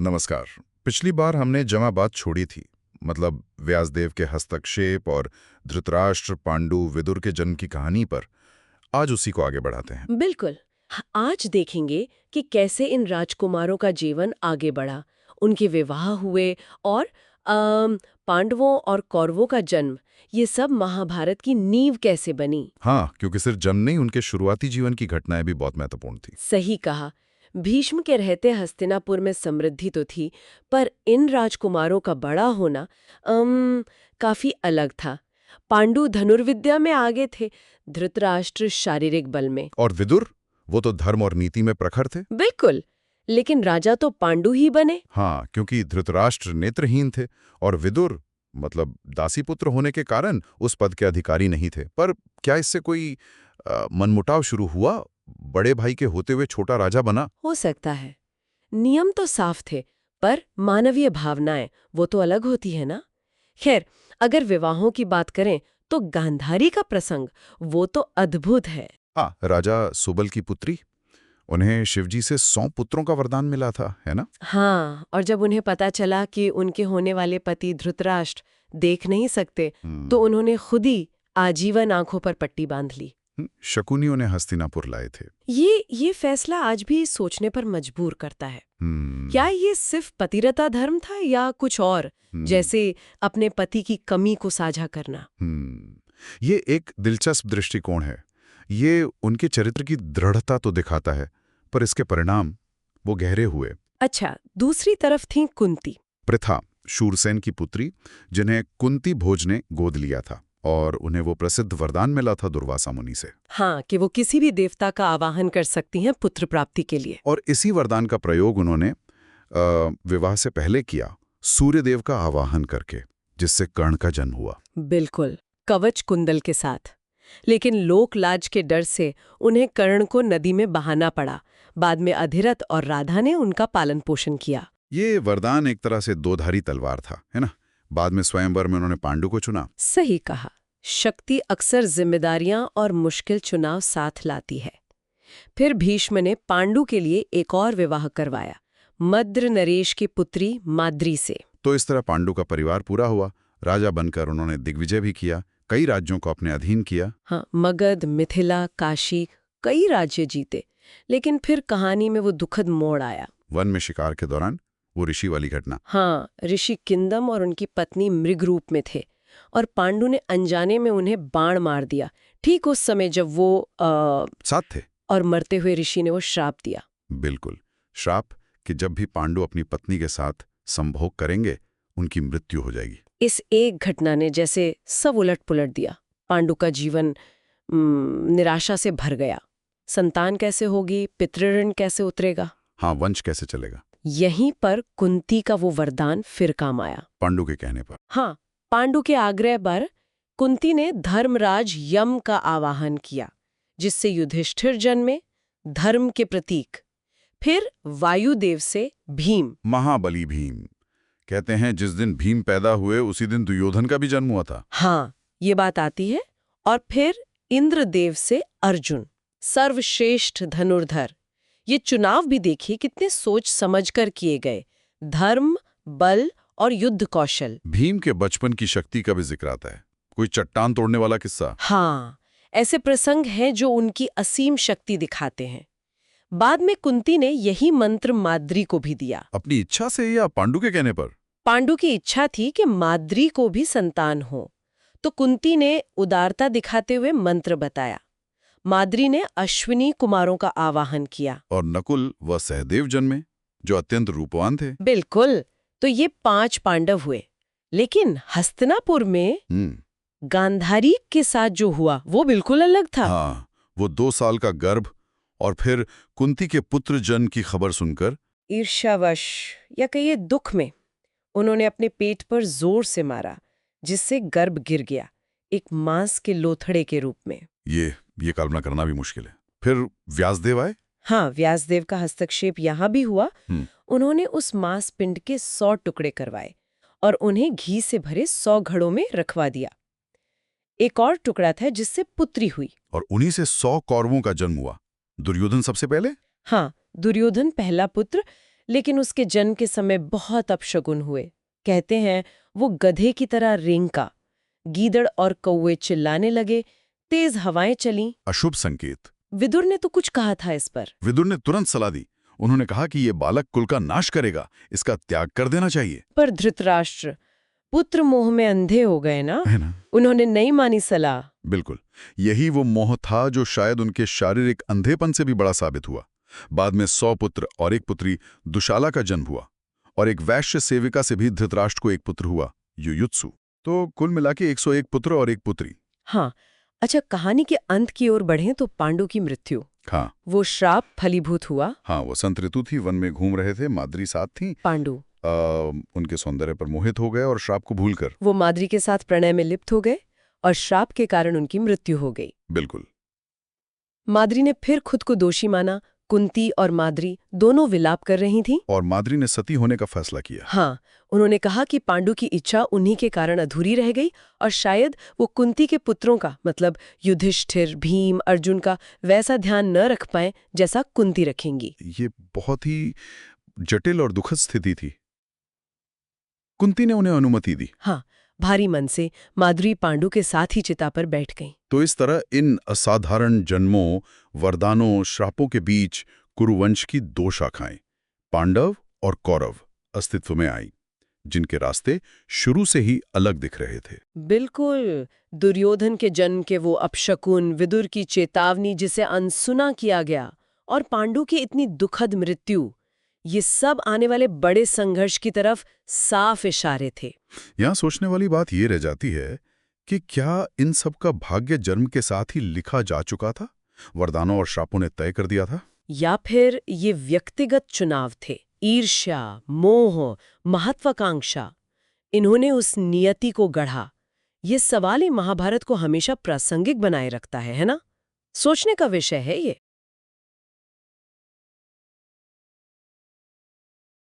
नमस्कार। पिछली बार हमने जमा बात छोड़ी थी, मतलब व्यासदेव के हस्तक्षेप और धृतराष्ट्र पांडु विदुर के जन्म की कहानी पर। आज उसी को आगे बढ़ाते हैं। बिल्कुल। आज देखेंगे कि कैसे इन राजकुमारों का जीवन आगे बढ़ा, उनके विवाह हुए और पांडवों और कौरवों का जन्म, ये सब महाभारत की नींव कैसे बनी। हाँ, क्योंकि सिर्फ जन्म नहीं, उनके शुरुआती जीवन की घटनाएं भी बहुत महत्वपूर्ण थी। सही कहा। भीष्म के रहते हस्तिनापुर में समृद्धि तो थी, पर इन राजकुमारों का बड़ा होना काफी अलग था। पांडु धनुर्विद्या में आगे थे, धृतराष्ट्र शारीरिक बल में। और विदुर, वो तो धर्म और नीति में प्रखर थे। बिल्कुल। लेकिन राजा तो पांडु ही बने। हाँ, क्योंकि धृतराष्ट्र नेत्रहीन थे और विदुर मतलब दासीपुत्र होने के कारण उस पद के अधिकारी नहीं थे। पर क्या इससे कोई मनमुटाव शुरू हुआ? बड़े भाई के होते हुए छोटा राजा बना? हो सकता है। नियम तो साफ थे, पर मानवीय भावनाएं वो तो अलग होती है ना। खैर, अगर विवाहों की बात करें तो गांधारी का प्रसंग वो तो अद्भुत है। हाँ, राजा सुबल की पुत्री, उन्हें शिवजी से 100 पुत्रों का वरदान मिला था, है ना? हाँ, और जब उन्हें पता चला कि उनके होने वाले पति धृतराष्ट्र देख नहीं सकते, तो उन्होंने खुद ही आजीवन आंखों पर पट्टी बांध ली। शकुनी उन्हें हस्तिनापुर लाए थे। ये फैसला आज भी सोचने पर मजबूर करता है। क्या ये सिर्फ पतिव्रता धर्म था या कुछ और, जैसे अपने पति की कमी को साझा करना। ये एक दिलचस्प दृष्टिकोण है। ये उनके चरित्र की दृढ़ता तो दिखाता है, पर इसके परिणाम वो गहरे हुए। अच्छा, दूसरी तरफ थी कुंती। पृथा, शूरसेन की पुत्री, जिन्हें कुंती भोज ने गोद लिया था और उन्हें वो प्रसिद्ध वरदान मिला था दुर्वासा मुनि से। हाँ, कि वो किसी भी देवता का आवाहन कर सकती हैं पुत्र प्राप्ति के लिए। और इसी वरदान का प्रयोग उन्होंने विवाह से पहले किया, सूर्यदेव का आवाहन करके, जिससे कर्ण का जन्म हुआ। बिल्कुल, कवच कुंडल के साथ। लेकिन लोक लाज के डर से उन्हें कर्ण को नदी में बहाना पड़ा। बाद में अधिरथ और राधा ने उनका पालन पोषण किया। ये वरदान एक तरह से दोधारी तलवार था, है ना? बाद में स्वयंवर में उन्होंने पांडु को चुना। सही कहा। शक्ति अक्सर जिम्मेदारियां और मुश्किल चुनाव साथ लाती है। फिर भीष्म ने पांडु के लिए एक और विवाह करवाया, मद्र नरेश की पुत्री माद्री से। तो इस तरह पांडु का परिवार पूरा हुआ। राजा बनकर उन्होंने दिग्विजय भी किया, कई राज्यों को अपने अधीन किया। हाँ, मगध, मिथिला, काशी, कई राज्य जीते। लेकिन फिर कहानी में वो दुखद मोड़ आया। वन में शिकार के दौरान वो ऋषि वाली घटना। हाँ, ऋषि किंदम और उनकी पत्नी मृग रूप में थे और पांडु ने अनजाने में उन्हें बाण मार दिया, ठीक उस समय जब वो साथ थे। और मरते हुए ऋषि ने वो श्राप दिया। बिल्कुल, श्राप कि जब भी पांडु अपनी पत्नी के साथ संभोग करेंगे, उनकी मृत्यु हो जाएगी। इस एक घटना ने जैसे सब उलट पुलट दिया। पांडु का जीवन निराशा से भर गया। संतान कैसे होगी, पितृऋण कैसे उतरेगा, हाँ, वंश कैसे चलेगा। यहीं पर कुंती का वो वरदान फिर काम आया। पांडु के कहने पर। हाँ, पांडु के आग्रह पर कुंती ने धर्मराज यम का आवाहन किया, जिससे युधिष्ठिर जन्मे, धर्म के प्रतीक। फिर वायुदेव से भीम, महाबली भीम। कहते हैं जिस दिन भीम पैदा हुए उसी दिन दुर्योधन का भी जन्म हुआ था। हाँ, ये बात आती है। और फिर इंद्रदेव से अर्जुन, सर्वश्रेष्ठ धनुर्धर। ये चुनाव भी देखिए कितने सोच समझकर किए गए। धर्म, बल और युद्ध कौशल। भीम के बचपन की शक्ति का भी जिक्र आता है, कोई चट्टान तोड़ने वाला किस्सा। हाँ, ऐसे प्रसंग हैं जो उनकी असीम शक्ति दिखाते हैं। बाद में कुंती ने यही मंत्र माद्री को भी दिया। अपनी इच्छा से या पांडु के कहने पर? पांडु की इच्छा थी कि माद्री को भी संतान हो, तो कुंती ने उदारता दिखाते हुए मंत्र बताया। माद्री ने अश्विनी कुमारों का आवाहन किया और नकुल व सहदेव जन्मे, जो अत्यंत रूपवान थे। बिल्कुल। तो ये 5 पांडव हुए। लेकिन हस्तिनापुर में गांधारी के साथ जो हुआ वो बिल्कुल अलग था। हाँ, वो 2 साल का गर्भ और फिर कुंती के पुत्र जन्म की खबर सुनकर ईर्ष्यावश या कहिए दुख में उन्होंने अपने पेट पर जोर से मारा, जिससे गर्भ गिर गया, एक मांस के लोथड़े के रूप में। ये कल्पना करना भी मुश्किल है। फिर व्यासदेव आए। हाँ, व्यासदेव का हस्तक्षेप यहाँ भी हुआ। उन्होंने उस मांस पिंड के 100 टुकड़े करवाए और उन्हें घी से भरे 100 घड़ों में रखवा दिया। एक और टुकड़ा था जिससे पुत्री हुई और उन्हीं से 100 कौरवों का जन्म हुआ। दुर्योधन सबसे पहले? हाँ, दुर्योधन पहला पुत्र, लेकिन उसके जन्म के समय बहुत अपशगुन हुए। कहते हैं वो गधे की तरह रेंका, गीदड़ और कौवे चिल्लाने लगे, तेज हवाएं चलीं। अशुभ संकेत। विदुर ने तो कुछ कहा था इस पर। विदुर ने तुरंत सलाह दी। उन्होंने कहा कि ये बालक कुल का नाश करेगा, इसका त्याग कर देना चाहिए। पर धृतराष्ट्र पुत्र मोह में अंधे हो गए ना, है ना? उन्होंने नहीं मानी सलाह। बिल्कुल, यही वो मोह था जो शायद उनके शारीरिक अंधेपन से भी बड़ा साबित हुआ। बाद में 100 पुत्र और एक पुत्री दुशाला का जन्म हुआ, और एक वैश्य सेविका से भी धृतराष्ट्र को एक पुत्र हुआ, युयुत्सु। तो कुल मिला के 101 पुत्र और एक पुत्री। हाँ, अच्छा, कहानी के अंत की ओर बढ़ें तो पांडु की मृत्यु, हाँ वो श्राप फलीभूत हुआ। हाँ, वसंत ऋतु थी, वन में घूम रहे थे, माद्री साथ थी। पांडु उनके सौंदर्य पर मोहित हो गए और श्राप को भूलकर वो माद्री के साथ प्रणय में लिप्त हो गए और श्राप के कारण उनकी मृत्यु हो गई। बिल्कुल। माद्री ने फिर खुद को दोषी माना। कुंती और माद्री दोनों विलाप कर रही थीं। और माद्री ने सती होने का फैसला किया। हाँ, उन्होंने कहा कि पांडु की इच्छा उन्हीं के कारण अधूरी रह गई और शायद वो कुंती के पुत्रों का, मतलब युधिष्ठिर, भीम, अर्जुन का वैसा ध्यान न रख पाए जैसा कुंती रखेंगी। ये बहुत ही जटिल और दुखद स्थिति थी। कुंती ने उन्हें अनुमति दी। हाँ, भारी मन से माद्री पांडु के साथ ही चिता पर बैठ गईं। तो इस तरह इन असाधारण जन्मों, वरदानों, श्रापों के बीच कुरुवंश की 2 शाखाएं, पांडव और कौरव, अस्तित्व में आई, जिनके रास्ते शुरू से ही अलग दिख रहे थे। बिल्कुल, दुर्योधन के जन्म के वो अपशकुन, विदुर की चेतावनी जिसे अनसुना किया गया, और पांडु की इतनी दुखद मृत्यु, ये सब आने वाले बड़े संघर्ष की तरफ साफ इशारे थे। यहाँ सोचने वाली बात ये रह जाती है कि क्या इन सब का भाग्य जन्म के साथ ही लिखा जा चुका था, वरदानों और श्रापों ने तय कर दिया था, या फिर ये व्यक्तिगत चुनाव थे? ईर्ष्या, मोह, महत्वाकांक्षा, इन्होंने उस नियति को गढ़ा। ये सवाल ही महाभारत को हमेशा प्रासंगिक बनाए रखता है ना? सोचने का विषय है ये।